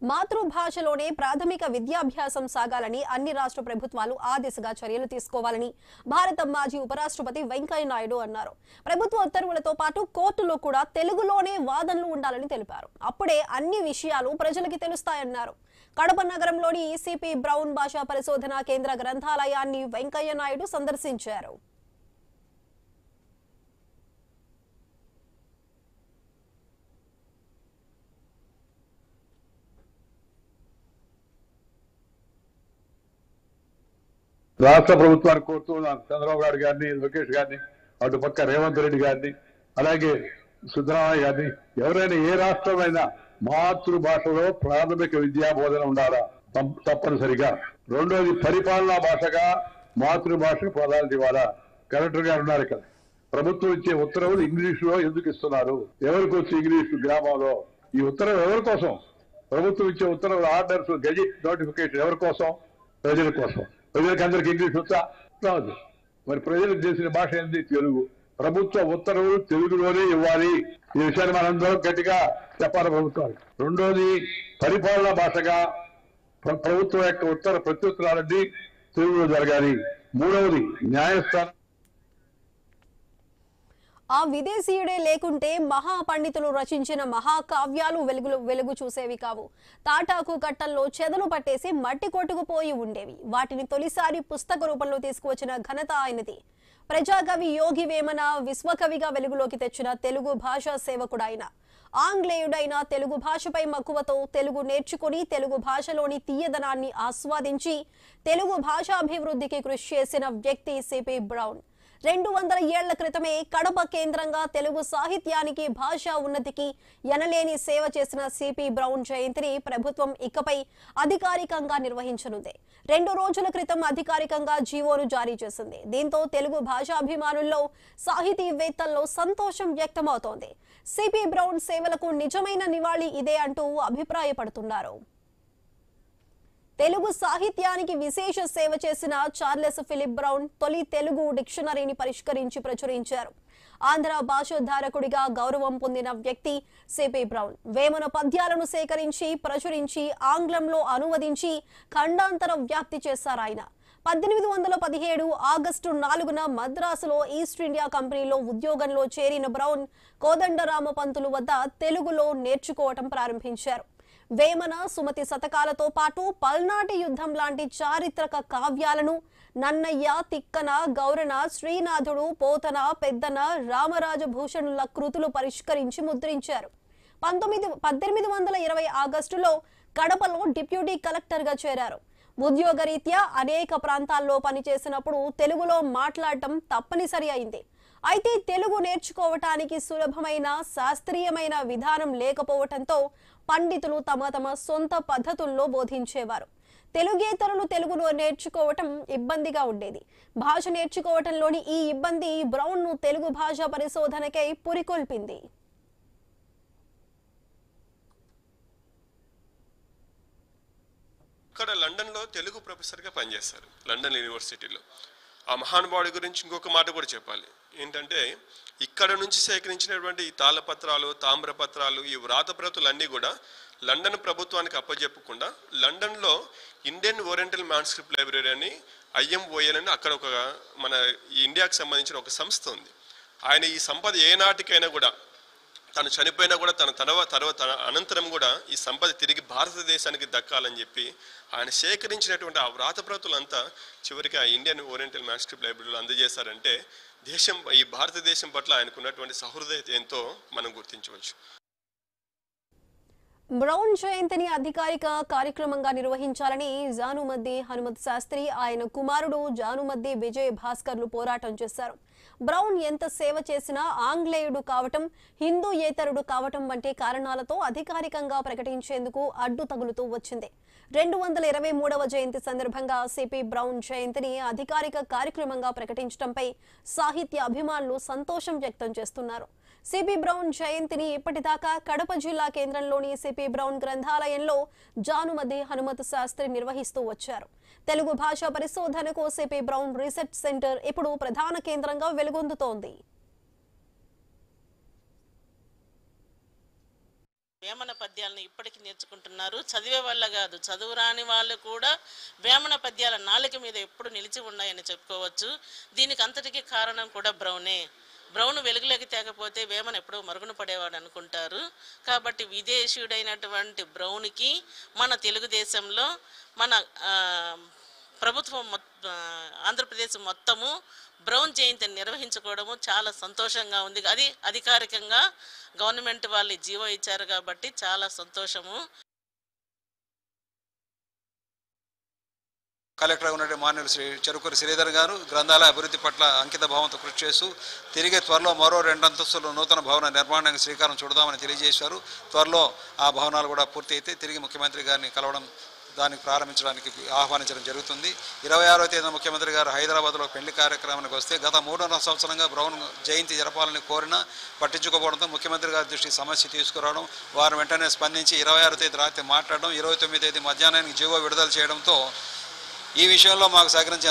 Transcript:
మాతృభాషలోనే ప్రాథమిక విద్యాభ్యాసం సాగాలని అన్ని రాష్ట్ర ప్రభుత్వాలు ఆ దిశగా చర్యలు తీసుకోవాలని భారత మాజీ ఉపరాష్ట్రపతి వెంకయ్య నాయుడు అన్నారు. ప్రభుత్వ ఉత్తర్వులతో పాటు కోర్టులో కూడా తెలుగులోనే వాదనలు ఉండాలని తెలిపారు. అప్పుడే అన్ని విషయాలు ప్రజలకు తెలుస్తాయన్నారు. కడప నగరంలోని సిపి బ్రౌన్ భాషా పరిశోధన కేంద్ర గ్రంథాలయాన్ని వెంకయ్య నాయుడు సందర్శించారు. రాష్ట్ర ప్రభుత్వాన్ని కోరుతున్నాను. చంద్రబాబు నాయుడు గారిని, లోకేష్ గారిని, అటు పక్క రేవంత్ రెడ్డి గారిని, అలాగే సిద్ధరామయ్య గారిని, ఎవరైనా ఏ రాష్ట్రమైనా మాతృభాషలో ప్రాథమిక విద్యా బోధన ఉండాలా తప్పనిసరిగా. రెండోది పరిపాలనా భాషగా మాతృభాషకు ప్రాధాన్యత ఇవ్వాలా. కలెక్టర్ గారు ఉన్నారు ఇక్కడ. ప్రభుత్వం ఇచ్చే ఉత్తర్వులు ఇంగ్లీషులో ఎందుకు ఇస్తున్నారు? ఎవరికి వచ్చి ఇంగ్లీషు గ్రామంలో? ఈ ఉత్తర్వులు ఎవరి కోసం? ప్రభుత్వం ఇచ్చే ఉత్తర్వులు, ఆర్డర్స్, గెజిట్ నోటిఫికేషన్ ఎవరి కోసం? ప్రజల కోసం. ప్రజలకు అందరికి ఇంగ్లీష్ వచ్చా? రాదు. మరి ప్రజలకు తెలిసిన భాష ఏంటి? తెలుగు. ప్రభుత్వ ఉత్తర్వులు తెలుగులోనే ఇవ్వాలి. ఈ విషయాన్ని మనందరం గట్టిగా చెప్పాలి ప్రభుత్వానికి. రెండోది పరిపాలనా భాషగా ప్రభుత్వం యొక్క ఉత్తర ప్రత్యుత్తరాలన్నీ తెలుగులో జరగాలి. మూడవది న్యాయస్థానం. ఆ విదేశీయుడే లేకుంటే మహా పండితులు రచించిన మహాకావ్యాలు వెలుగు చూసేవి కావు. తాటాకు కట్టల్లో చెదలు పట్టేసి మట్టి కొట్టుకుపోయి ఉండేవి. వాటిని తొలిసారి పుస్తక రూపంలో తీసుకువచ్చిన ఘనత ఆయనది. ప్రజాకవి యోగి వేమన విశ్వకవిగా వెలుగులోకి తెచ్చిన తెలుగు భాషా సేవకుడాయన. ఆంగ్లేయుడైన తెలుగు భాషపై మక్కువతో తెలుగు నేర్చుకుని తెలుగు భాషలోని తీయదనాన్ని ఆస్వాదించి తెలుగు భాషాభివృద్ధికి కృషి చేసిన వ్యక్తి సిపి బ్రౌన్. 200 ఏళ్ల క్రితమే కడప కేంద్రంగా తెలుగు సాహిత్యానికి, భాషా ఉన్నతికి ఎనలేని సేవ చేసిన సిపి బ్రౌన్ జయంతిని ప్రభుత్వం ఇకపై అధికారికంగా నిర్వహించనుంది. 2 రోజుల క్రితం అధికారికంగా జీవోను జారీ చేసింది. దీంతో తెలుగు భాషాభిమానుల్లో, సాహితీవేత్తల్లో సంతోషం వ్యక్తమవుతోంది. సిపి బ్రౌన్ సేవలకు నిజమైన నివాళి ఇదే అంటూ అభిప్రాయపడుతున్నారు. తెలుగు సాహిత్యానికి విశేష సేవ చేసిన చార్లెస్ ఫిలిప్ బ్రౌన్ తొలి తెలుగు డిక్షనరీని పరిష్కరించి ప్రచురించారు. ఆంధ్ర భాషోద్ధారకుడిగా గౌరవం పొందిన వ్యక్తి సిపి బ్రౌన్. వేమన పద్యాలను సేకరించి, ప్రచురించి, ఆంగ్లంలో అనువదించి ఖండాంతర వ్యాప్తి చేశారాయన. 1817 ఆగస్టు 4న మద్రాసులో ఈస్ట్ ఇండియా కంపెనీలో ఉద్యోగంలో చేరిన బ్రౌన్ కోదండరామ పంతులు వద్ద తెలుగులో నేర్చుకోవటం ప్రారంభించారు. వేమన, సుమతి శతకాలతో పాటు పల్నాటి యుద్ధం లాంటి చారిత్రక కావ్యాలను నన్నయ్య, తిక్కన, గౌరన, శ్రీనాథుడు, పోతన, పెద్దన, రామరాజభూషణుల కృతులు పరిష్కరించి ముద్రించారు. 1820 ఆగస్టులో కడపలో డిప్యూటీ కలెక్టర్గా చేరారు. ఉద్యోగరీత్యా అనేక ప్రాంతాల్లో పనిచేసినప్పుడు తెలుగులో మాట్లాడటం తప్పనిసరి అయింది. అయితే తెలుగు నేర్చుకోవటానికి సులభమైన, శాస్త్రీయమైన విధానం లేకపోవటంతో పండితులు తమ సొంత పద్ధతుల్లో బోధించేవారు. తెలుగేతరులు తెలుగును నేర్చుకోవటం ఇబ్బందిగా ఉండేది. భాష నేర్చుకోవటంలోని ఈ ఇబ్బంది బ్రౌన్ను తెలుగు భాష పరిశోధనకై పురికొల్పింది. ఇక్కడ లండన్లో తెలుగు ప్రొఫెసర్గా పనిచేస్తారు, లండన్ యూనివర్సిటీలో. ఆ మహానుభావుడి గురించి ఇంకొక మాట కూడా చెప్పాలి. ఏంటంటే ఇక్కడ నుంచి సేకరించినటువంటి ఈ తాళపత్రాలు, తామ్రపత్రాలు, ఈ వ్రాతప్రతులన్నీ కూడా లండన్ ప్రభుత్వానికి అప్పజెప్పకుండా లండన్లో ఇండియన్ ఓరియంటల్ మ్యాన్స్క్రిప్ట్ లైబ్రరీ అని IMOL అని అక్కడ ఒక మన ఇండియాకి సంబంధించిన ఒక సంస్థ ఉంది. ఆయన ఈ సంపద ఏనాటికైనా కూడా తను చనిపోయినా కూడా తన అనంతరం కూడా ఈ సంపద తిరిగి భారతదేశానికి దక్కాలని చెప్పి ఆయన సేకరించినటువంటి ఆ వ్రాతప్రతులంతా చివరికి ఆ ఇండియన్ ఓరియంటల్ మ్యాన్స్క్రిప్ట్ లైబ్రరీలో అందజేశారంటే ఈ భారతదేశం పట్ల ఆయనకున్నటువంటి సహృదయత ఎంతో మనం గుర్తించవచ్చు. బ్రౌన్ జయంతిని అధికారిక కార్యక్రమంగా నిర్వహించాలని జానుమద్ది హనుమత్ శాస్త్రి, ఆయన కుమారుడు జానుమద్ది విజయ్ భాస్కర్లు పోరాటం చేశారు. బ్రౌన్ ఎంత సేవ చేసినా ఆంగ్లేయుడు కావటం, హిందూయేతరుడు కావటం వంటి కారణాలతో అధికారికంగా ప్రకటించేందుకు అడ్డు తగులుతూ వచ్చింది. 223వ జయంతి సందర్భంగా సిపి బ్రౌన్ జయంతిని అధికారిక కార్యక్రమంగా ప్రకటించడంపై సాహిత్య అభిమానులు సంతోషం వ్యక్తం చేస్తున్నారు. సిపి బ్రౌన్ జయంతిని ఇప్పటిదాకా కడప జిల్లా కేంద్రంలోని సిపి బ్రౌన్ గ్రంథాలయంలో జానుమద్ది హనుమత్ శాస్త్రి నిర్వహిస్తూ వచ్చారు. తెలుగు భాషా పరిశోధనకు సిపి బ్రౌన్ రీసెర్చ్ సెంటర్ ఇప్పుడు ప్రధాన కేంద్రంగా వెలుగొందుతోంది. వేమన పద్యాలను ఇప్పటికీ నేర్చుకుంటున్నారు. చదివే వాళ్ళ కాదు, చదువు రాని వాళ్ళు కూడా వేమన పద్యాల నాలుక మీద ఎప్పుడు నిలిచి ఉన్నాయని చెప్పుకోవచ్చు. దీనికి అంతటికీ కారణం కూడా బ్రౌనే. బ్రౌన్ వెలుగులోకి తేకపోతే వేమన ఎప్పుడో మరుగున పడేవాడు అనుకుంటారు. కాబట్టి విదేశీయుడైనటువంటి బ్రౌన్కి మన తెలుగుదేశంలో మన ప్రభుత్వం ఆంధ్రప్రదేశ్ మొత్తము బ్రౌన్ జయంతిని నిర్వహించుకోవడము చాలా సంతోషంగా ఉంది. అది అధికారికంగా గవర్నమెంట్ వాళ్ళు జీవో ఇచ్చారు కాబట్టి చాలా సంతోషము. కలెక్టర్గా ఉన్నటువంటి మాన్యులు చెరుకూరి శ్రీధర్ గారు గ్రంథాలయ అభివృద్ధి పట్ల అంకిత భావంతో కృషి చేస్తూ తిరిగి త్వరలో మరో 2 అంతస్తుల నూతన భవన నిర్మాణానికి శ్రీకారం చుడదామని తెలియజేశారు. త్వరలో ఆ భవనాలు కూడా పూర్తి అయితే తిరిగి ముఖ్యమంత్రి గారిని కలవడం, దానికి ప్రారంభించడానికి ఆహ్వానించడం జరుగుతుంది. 26వ తేదీన ముఖ్యమంత్రి గారు హైదరాబాద్లో పెళ్లి కార్యక్రమానికి వస్తే గత 3.5 సంవత్సరంగా బ్రౌన్ జయంతి జరపాలని కోరినా పట్టించుకోవడంతో ముఖ్యమంత్రి గారి దృష్టికి సమస్య తీసుకురావడం, వారు వెంటనే స్పందించి 26వ తేదీ రాత్రి మాట్లాడడం, 29వ తేదీ మధ్యాహ్నానికి జీవో విడుదల చేయడంతో ఈ విషయంలో మాకు సహకరించి